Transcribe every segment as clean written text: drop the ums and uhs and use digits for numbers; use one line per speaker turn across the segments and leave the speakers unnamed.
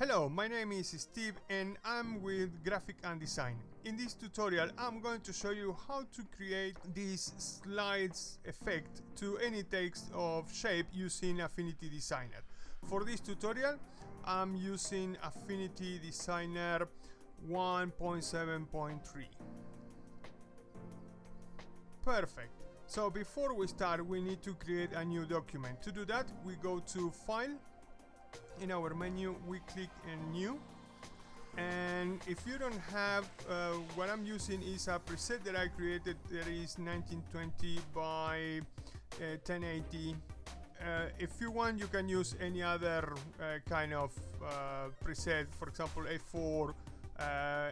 Hello, my name is Steve and I'm with Graphic&Design. In this tutorial I'm going to show you how to create this slides effect to any text of shape using Affinity Designer. For this tutorial I'm using Affinity Designer 1.7.3. Perfect. So before we start we need to create a new document. To do that we go to File. In our menu we click in New, and if you don't have what I'm using is a preset that I created that is 1920 by 1080. If you want you can use any other kind of preset, for example A4,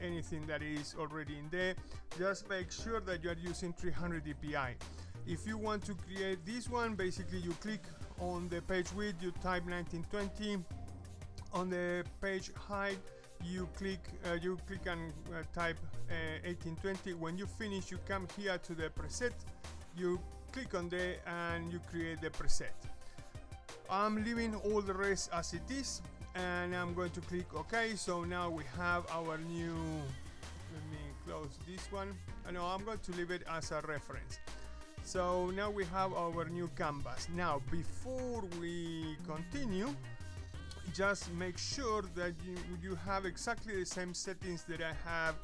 anything that is already in there. Just make sure that you are using 300 dpi. If you want to create this one, basically you click on the page width, you type 1920. On the page height, you click and type 1820. When you finish, you come here to the preset, you click on there and you create the preset. I'm leaving all the rest as it is, and I'm going to click OK. So now we have our new. Let me close this one. No, I'm going to leave it as a reference. So now we have our new canvas. Now before we continue, just make sure that you have exactly the same settings that I have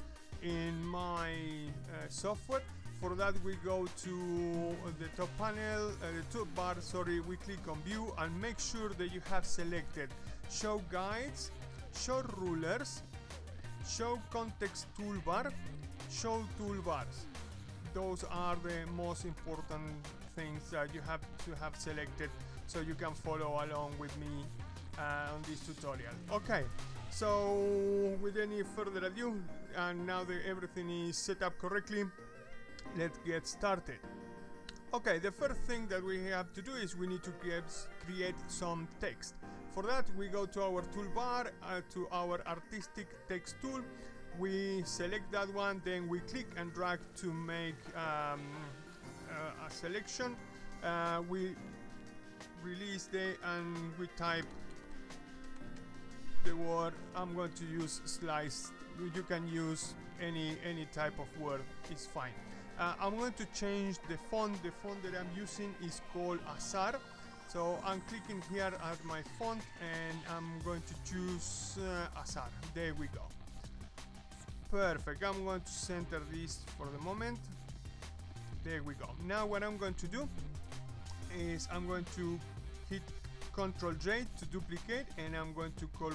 in my software. For that we go to the top panel, the toolbar, sorry, we click on view and make sure that you have selected show guides, show rulers, show context toolbar, show toolbars. Those are the most important things that you have to have selected so you can follow along with me on this tutorial. Okay, so with any further ado, and now that everything is set up correctly, let's get started. Okay, the first thing that we have to do is we need to create some text. For that we go to our toolbar, to our artistic text tool. We select that one, then we click and drag to make a selection. We release there and we type the word. I'm going to use slice. You can use any type of word, it's fine. I'm going to change the font. The font that I'm using is called Azar. So I'm clicking here at my font and I'm going to choose Azar. There we go. Perfect. I'm going to center this for the moment. There we go. Now what I'm going to do is I'm going to hit Ctrl J to duplicate, and I'm going to call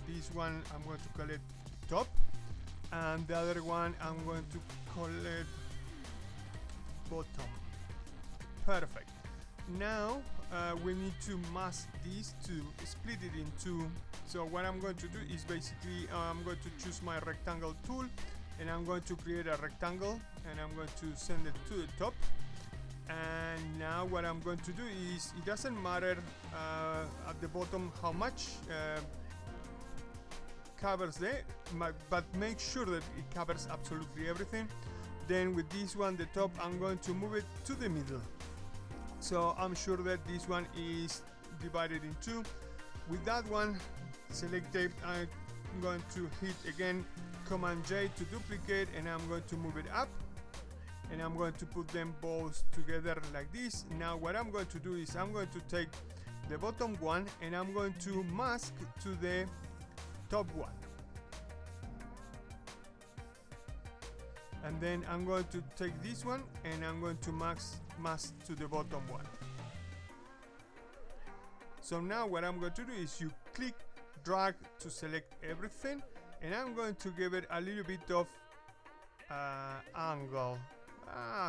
this one I'm going to call it top, and the other one I'm going to call it bottom. Perfect. Now we need to mask these to split it in two. So what I'm going to do is basically I'm going to choose my rectangle tool and I'm going to create a rectangle and I'm going to send it to the top. And now what I'm going to do is, it doesn't matter at the bottom how much covers there, but make sure that it covers absolutely everything. Then with this one, the top, I'm going to move it to the middle. So I'm sure that this one is divided in two. With that one selected, I'm going to hit again Command J to duplicate, and I'm going to move it up, and I'm going to put them both together like this. Now what I'm going to do is I'm going to take the bottom one and I'm going to mask to the top one, and then I'm going to take this one and I'm going to mask to the bottom one. So now what I'm going to do is you click, drag to select everything, and I'm going to give it a little bit of angle.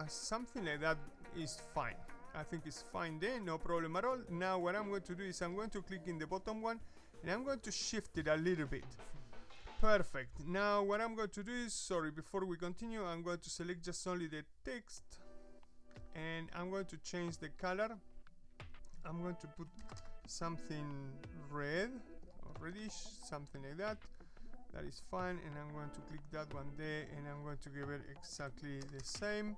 Something like that is fine. I think it's fine there, no problem at all. Now what I'm going to do is I'm going to click in the bottom one and I'm going to shift it a little bit. Perfect. Now what I'm going to do is, sorry, before we continue, I'm going to select just only the text and I'm going to change the color. I'm going to put something red or reddish, something like that. That is fine, and I'm going to click that one there and I'm going to give it exactly the same,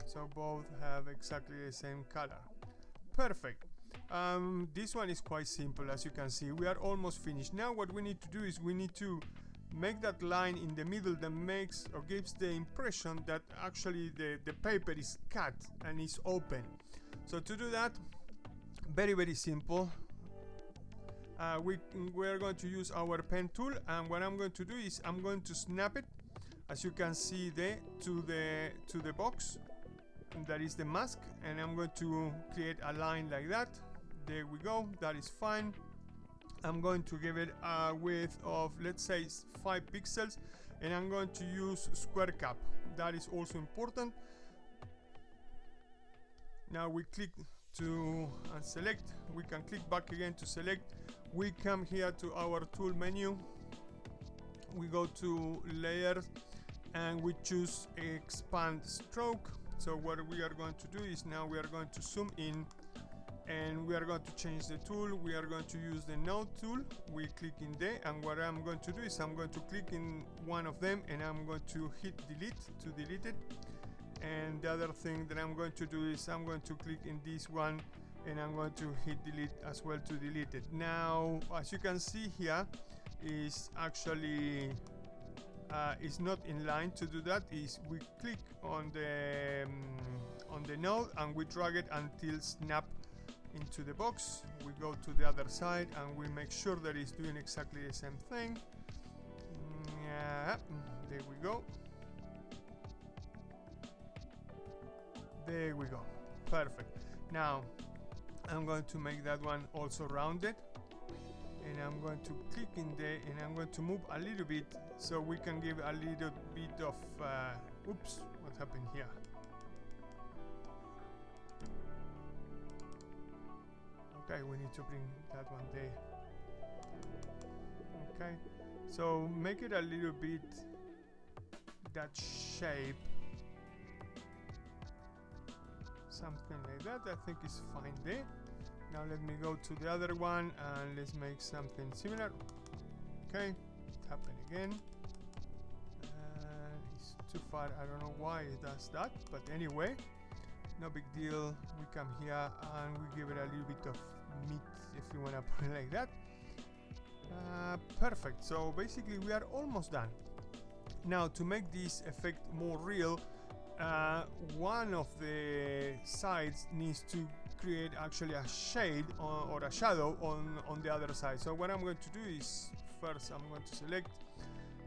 so both have exactly the same color. Perfect. This one is quite simple. As you can see, we are almost finished. Now what we need to do is we need to make that line in the middle that makes or gives the impression that actually the paper is cut and is open. So to do that, very simple, we are going to use our pen tool, and what I'm going to do is I'm going to snap it, as you can see there, to the box, and that is the mask, and I'm going to create a line like that. There we go, that is fine. I'm going to give it a width of, let's say, 5 pixels, and I'm going to use square cap. That is also important. Now we click to select. We can click back again to select. We come here to our tool menu. We go to layers, and we choose expand stroke. So what we are going to do is now we are going to zoom in, and we are going to change the tool. We are going to use the node tool. We click in there, and what I'm going to do is I'm going to click in one of them, and I'm going to hit delete to delete it. And the other thing that I'm going to do is I'm going to click in this one, and I'm going to hit delete as well to delete it. Now, as you can see here, is actually is not in line. To do that is we click on the node, and we drag it until snap into the box. We go to the other side, and we make sure that it's doing exactly the same thing. Yeah, there we go. There we go. Perfect. Now I'm going to make that one also rounded, and I'm going to click in there, and I'm going to move a little bit so we can give a little bit of oops, what happened here? Okay, we need to bring that one there. Okay, so make it a little bit that shape, something like that. I think is fine there. Now let me go to the other one, and let's make something similar. Okay, happen again. It's too far. I don't know why it does that, but anyway, no big deal. We come here and we give it a little bit of meat, if you want to put it like that. Perfect. So basically we are almost done. Now to make this effect more real, one of the sides needs to create actually a shade or a shadow on the other side. So what I'm going to do is first I'm going to select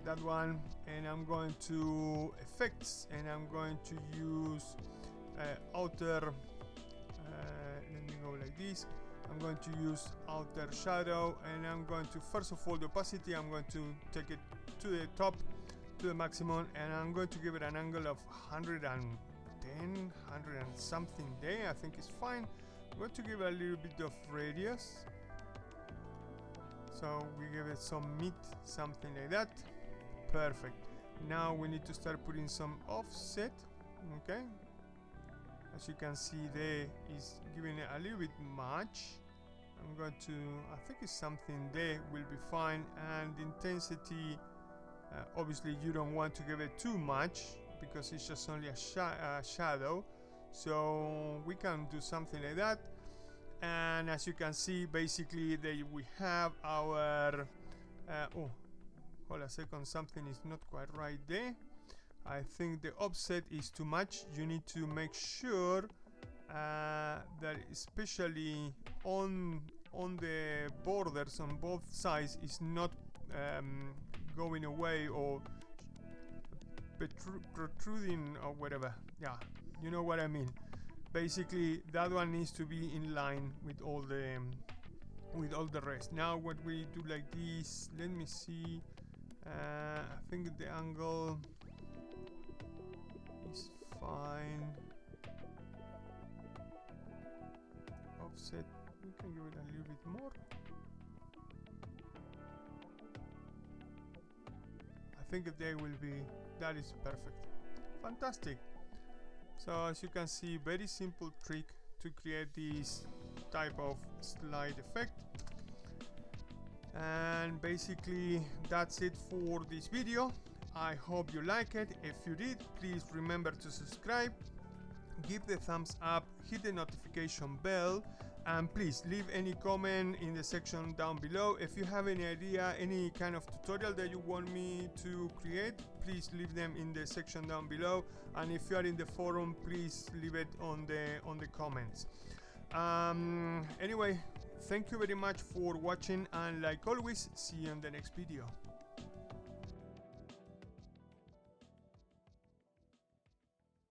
that one, and I'm going to effects, and I'm going to use outer let me go like this. I'm going to use outer shadow, and I'm going to, first of all, the opacity, I'm going to take it to the top, to the maximum, and I'm going to give it an angle of 110, 100 and something there. I think it's fine. I'm going to give it a little bit of radius, so we give it some meat, something like that. Perfect. Now we need to start putting some offset. Okay, as you can see there is giving it a little bit much. I'm going to, I think it's something there will be fine. And intensity, obviously you don't want to give it too much because it's just only a shadow, so we can do something like that. And as you can see, basically we have our oh, hold a second, something is not quite right there. I think the offset is too much. You need to make sure that especially on the borders on both sides is not going away or protruding or whatever. Yeah, you know what I mean. Basically that one needs to be in line with all the rest. Now what we do like this, let me see, I think the angle is fine. Offset, we can give it a little bit more. I think there will be, that is perfect. Fantastic. So as you can see, very simple trick to create this type of slide effect. And basically that's it for this video. I hope you like it. If you did, please remember to subscribe, give the thumbs up, hit the notification bell, And please leave any comment in the section down below. If you have any idea, any kind of tutorial that you want me to create, please leave them in the section down below. And if you are in the forum, please leave it on the comments. Anyway, thank you very much for watching, and like always, see you in the next video.